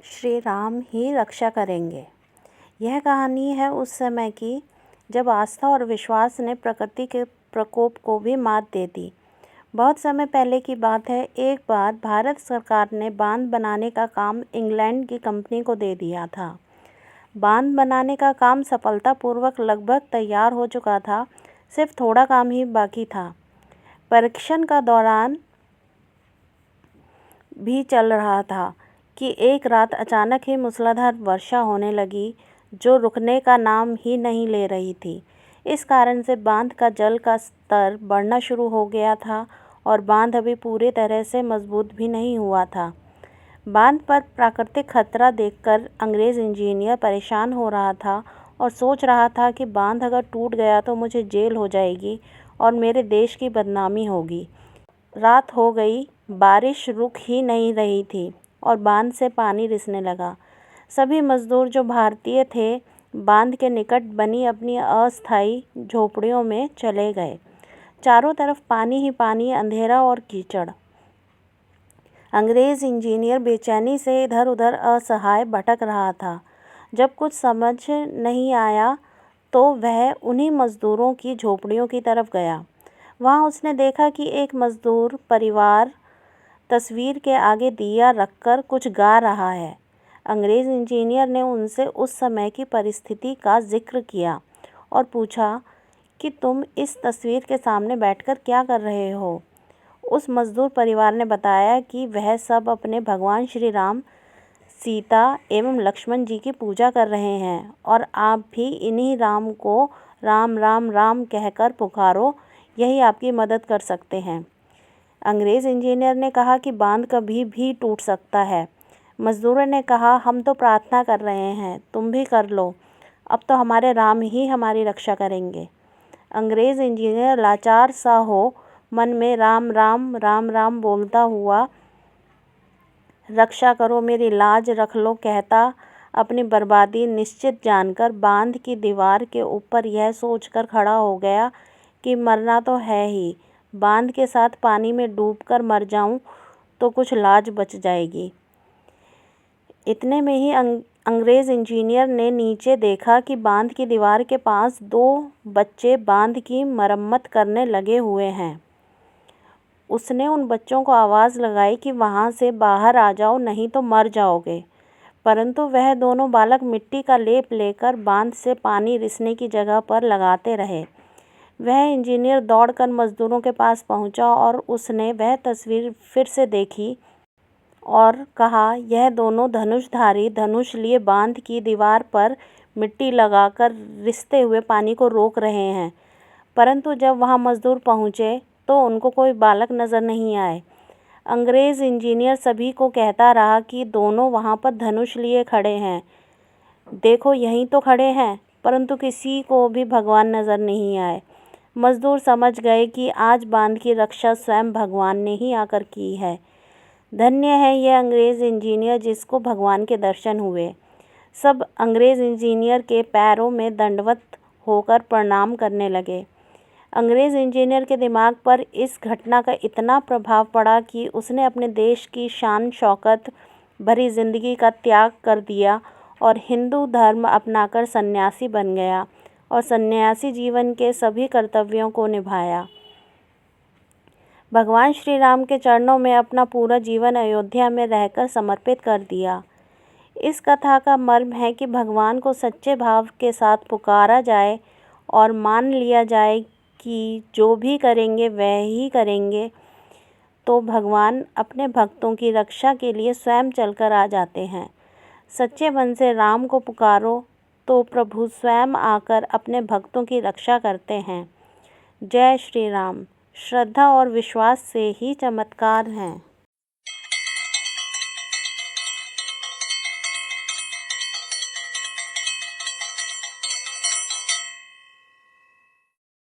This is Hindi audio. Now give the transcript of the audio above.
श्री राम ही रक्षा करेंगे। यह कहानी है उस समय की जब आस्था और विश्वास ने प्रकृति के प्रकोप को भी मात दे दी। बहुत समय पहले की बात है। एक बार भारत सरकार ने बांध बनाने का काम इंग्लैंड की कंपनी को दे दिया था। बांध बनाने का काम सफलतापूर्वक लगभग तैयार हो चुका था, सिर्फ थोड़ा काम ही बाकी था। परीक्षण का दौरान भी चल रहा था कि एक रात अचानक ही मूसलाधार वर्षा होने लगी, जो रुकने का नाम ही नहीं ले रही थी। इस कारण से बांध का जल का स्तर बढ़ना शुरू हो गया था और बांध अभी पूरी तरह से मजबूत भी नहीं हुआ था। बांध पर प्राकृतिक खतरा देखकर अंग्रेज़ इंजीनियर परेशान हो रहा था और सोच रहा था कि बांध अगर टूट गया तो मुझे जेल हो जाएगी और मेरे देश की बदनामी होगी। रात हो गई, बारिश रुक ही नहीं रही थी और बांध से पानी रिसने लगा। सभी मजदूर जो भारतीय थे, बांध के निकट बनी अपनी अस्थायी झोपड़ियों में चले गए। चारों तरफ पानी ही पानी, अंधेरा और कीचड़। अंग्रेज़ इंजीनियर बेचैनी से इधर उधर असहाय भटक रहा था। जब कुछ समझ नहीं आया तो वह उन्हीं मजदूरों की झोपड़ियों की तरफ गया। वहाँ उसने देखा कि एक मजदूर परिवार तस्वीर के आगे दिया रखकर कुछ गा रहा है। अंग्रेज़ इंजीनियर ने उनसे उस समय की परिस्थिति का जिक्र किया और पूछा कि तुम इस तस्वीर के सामने बैठकर क्या कर रहे हो। उस मजदूर परिवार ने बताया कि वह सब अपने भगवान श्री राम, सीता एवं लक्ष्मण जी की पूजा कर रहे हैं और आप भी इन्हीं राम को राम राम राम कहकर पुकारो, यही आपकी मदद कर सकते हैं। अंग्रेज़ इंजीनियर ने कहा कि बांध कभी भी टूट सकता है। मजदूरों ने कहा, हम तो प्रार्थना कर रहे हैं, तुम भी कर लो, अब तो हमारे राम ही हमारी रक्षा करेंगे। अंग्रेज़ इंजीनियर लाचार सा हो मन में राम राम राम राम बोलता हुआ, रक्षा करो, मेरी लाज रख लो कहता अपनी बर्बादी निश्चित जानकर बांध की दीवार के ऊपर यह सोचकर खड़ा हो गया कि मरना तो है ही, बांध के साथ पानी में डूबकर मर जाऊं तो कुछ लाज बच जाएगी। इतने में ही अंग्रेज़ इंजीनियर ने नीचे देखा कि बांध की दीवार के पास 2 बच्चे बांध की मरम्मत करने लगे हुए हैं। उसने उन बच्चों को आवाज़ लगाई कि वहाँ से बाहर आ जाओ, नहीं तो मर जाओगे। परंतु वह दोनों बालक मिट्टी का लेप लेकर बांध से पानी रिसने की जगह पर लगाते रहे। वह इंजीनियर दौड़कर मजदूरों के पास पहुंचा और उसने वह तस्वीर फिर से देखी और कहा, यह दोनों धनुषधारी धनुष लिए बांध की दीवार पर मिट्टी लगाकर रिसते हुए पानी को रोक रहे हैं। परंतु जब वहां मजदूर पहुंचे तो उनको कोई बालक नजर नहीं आए। अंग्रेज़ इंजीनियर सभी को कहता रहा कि दोनों वहां पर धनुष लिए खड़े हैं, देखो यहीं तो खड़े हैं, परंतु किसी को भी भगवान नजर नहीं आए। मजदूर समझ गए कि आज बांध की रक्षा स्वयं भगवान ने ही आकर की है। धन्य है यह अंग्रेज़ इंजीनियर जिसको भगवान के दर्शन हुए। सब अंग्रेज़ इंजीनियर के पैरों में दंडवत होकर प्रणाम करने लगे। अंग्रेज़ इंजीनियर के दिमाग पर इस घटना का इतना प्रभाव पड़ा कि उसने अपने देश की शान शौकत भरी जिंदगी का त्याग कर दिया और हिंदू धर्म अपनाकर सन्यासी बन गया और सन्यासी जीवन के सभी कर्तव्यों को निभाया। भगवान श्री राम के चरणों में अपना पूरा जीवन अयोध्या में रहकर समर्पित कर दिया। इस कथा का मर्म है कि भगवान को सच्चे भाव के साथ पुकारा जाए और मान लिया जाए कि जो भी करेंगे वह ही करेंगे, तो भगवान अपने भक्तों की रक्षा के लिए स्वयं चलकर आ जाते हैं। सच्चे मन से राम को पुकारो तो प्रभु स्वयं आकर अपने भक्तों की रक्षा करते हैं। जय श्री राम। श्रद्धा और विश्वास से ही चमत्कार हैं।